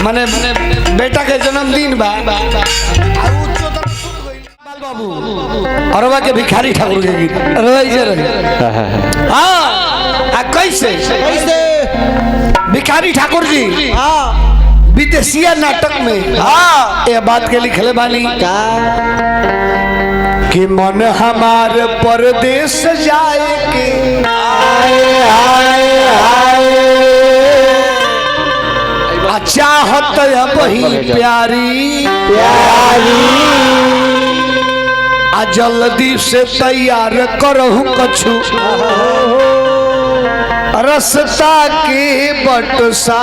माने बेटा के जन्मदिन बा बाबू अरवा के भिखारी ठाकुर के गीत रही हाँ कैसे भिखारी ठाकुर जी विदेशिया नाटक में हाँ ये बात के लिखले बानी कि मन हमार परदेश जाए के आए आए आए चाहत वही प्यारी प्यारी आ जल्दी से तैयार करहु कछु रस्ता के बटसा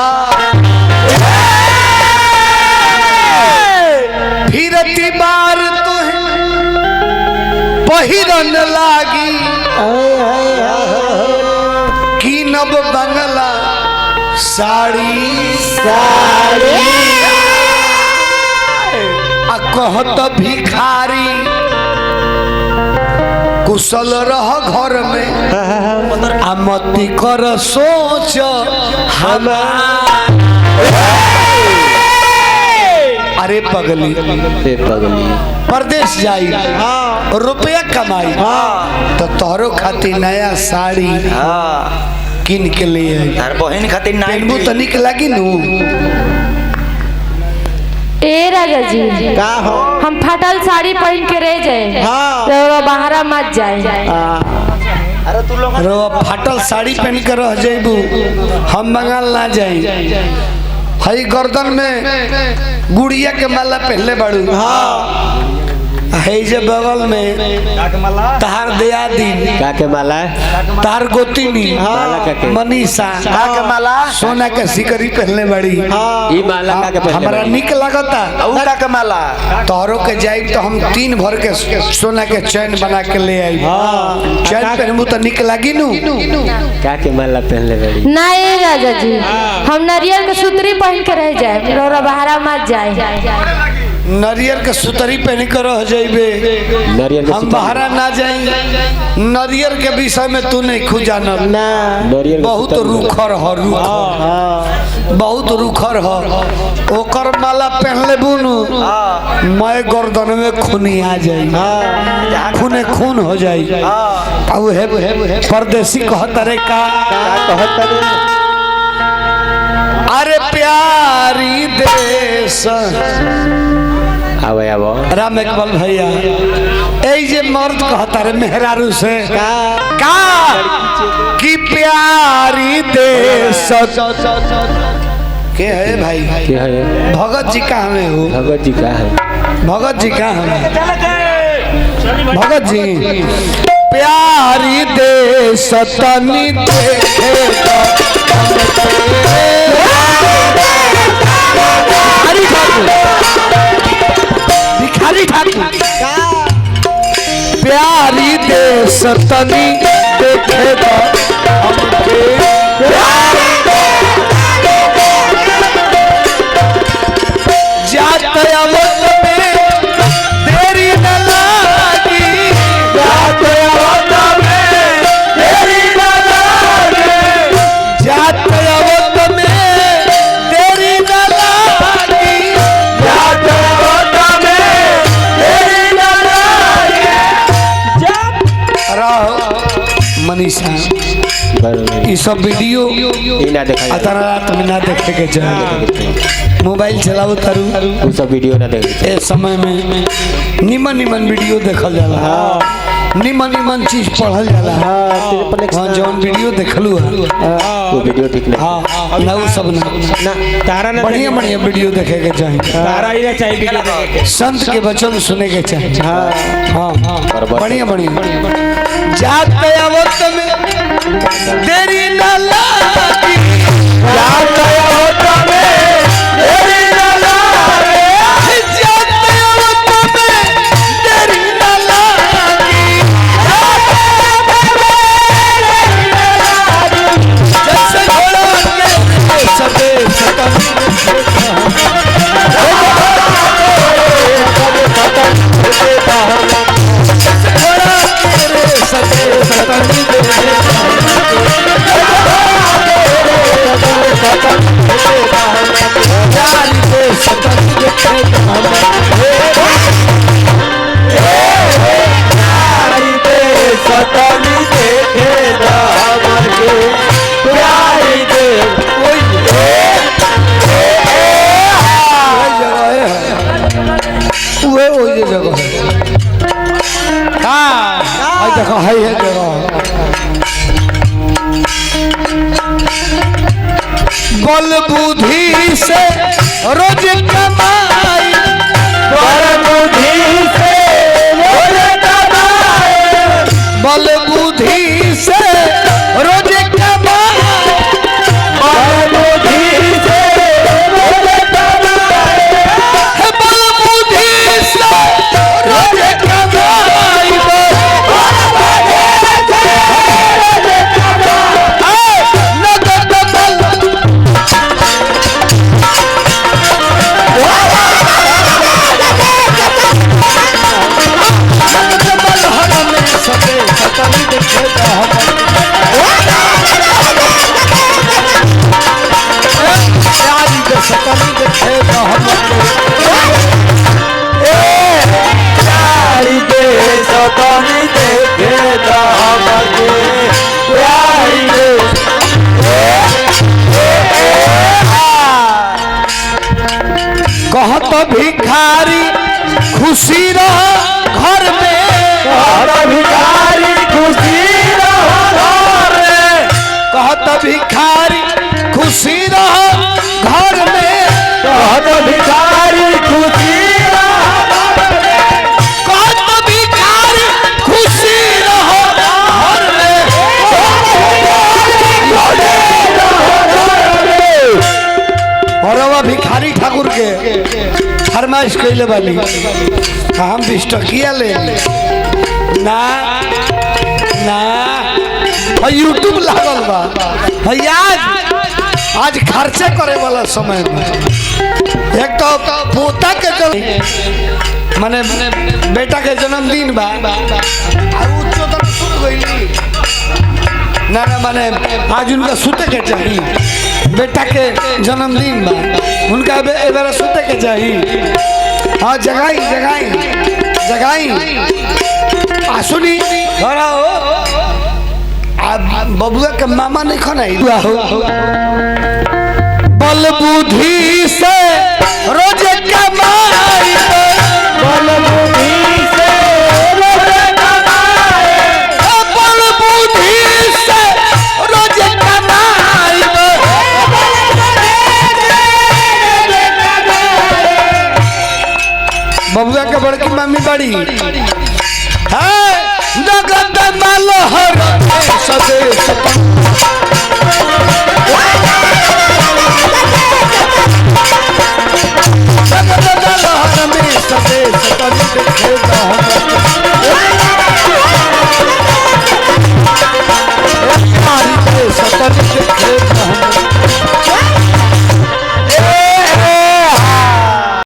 फिरती बार तुहे पहिरन लागी की नब बंगला साड़ी साड़ी आ कहत भिखारी कुशल रह घर में आ मती कर सोच अरे पगली परदेश जाई रुपया कमाई तो तोहरो खातिर नया साड़ी किन के लिए बहन खातिर पेनबू तो निक लगी नू ए राजा जी का हो हम फटल साड़ी पहन के रह जाए तो बाहर मत जाए अरे तू लोग रो फटल साड़ी पहन के रह जाइबू हम बंगाल ना जाई हई गर्दन में गुड़िया के माला पहनले बाड़ू है जे बगल में तार दया दी का के माला तार गोतिनी मनीषा का के माला सोना के सिकरी पहनले बड़ी ई माला का के हमरा निक लगता उ का के माला तोहरो के जाई तो हम 3 भर के सोना के चैन बना के ले आई चैन पहनबू तो निक लगी नू का के माला पहनले बड़ी ना ए राजा जी हम नारियल के सूतरी पहन के रह जाए रोरा बाहर मत जाए नरियर के सुतरी पहन कर रह जाइबे हम बाहरा ना जाई नरियर के विषय में तू नहीं खुजानब ना बहुत रूखर ह बहुत रूखर ह ओकर माला पहनले बुनु मैं गर्दन में खूनी आ जाई खूने खून हो जाई अब है परदेसी कहत रे का कहत रे अरे प्यारी देश आवे आबो राम इकबाल भैया ए जे मर्द कहता रे मेहरारू से का कि प्यारी देश के है भाई के है भगत जी कहाँ में हो भगत जी का है भगत जी कहाँ है भगत जी प्यारी देश तनी देखे भिखारी ठाकुर प्यारी देश तनी देखे जाते अवत में देरी न लागी जाते अवत में देरी न लागी जाते अवत में देरी न लागी जाते अवत में देरी न लागी मनीषा ये सब वीडियो ना देखा अतरा रात में ना देखे के चाहे मोबाइल चलाओ तारू उ सब वीडियो ना देखे ए समय में निमन निमन वीडियो देखल जाला निमन निमन चीज पढ़ल जाला हां जौन वीडियो देखलू वो वीडियो ठीक ना हां ना वो सब ना तारा ना बढ़िया बढ़िया वीडियो देखे के चाहिए तारा ही ना चाहिए वीडियो देखे संत के वचन सुने के चाहिए हां बढ़िया बढ़िया जाते आवत में देरी न लागी जाते आवत में देरी न लागी जाते आवत में देरी न लागी जैसे घोड़ा के सते सतम सते बुद्धि से रोज कमाई, बल बुद्धि से रोज कमाए, बल बुद्धि से रोज कमाई, बल बुद्धि से रोज कमाए, बल बुद्धि से रोज कमाई, नगद बल सके सतनी देखे प्यारी के सतनी देखे प्यारी के सतनी देखे हमके, प्यारी के कहत भिखारी खुशी रह घर में, कहत भिखारी खुशी रहो घर में, कहत भिखारी खुशी रह घर में, कहत भिखारी खुशी रहो घर में, कहत भिखारी खुशी रह घर में। और अब भिखारी ठाकुर के फरमाइश कैले बानी हम 20 टकिया ले ना ना यूट्यूब लागल बा भैया आज खर्चा करे वाला समय में एक तो पोता के जन्म माने बेटा के जन्मदिन बा और उच्चतर सुन गई ना ना माने आज उनका सुते के चाहिए बेटा के जन्मदिन बा उनका एबार सुते के चाहिए। हाँ जगाई जगाई जगाई आ सुनी घरा हो बबुआ के मामा नहीं खनाई हो बल बुद्धि से रोज कमाई, बल बुद्धि से रोज कमाए, बल बुद्धि से रोज कमाई, बबुआ के बड़की मम्मी बड़ी है नगद माल हर सदे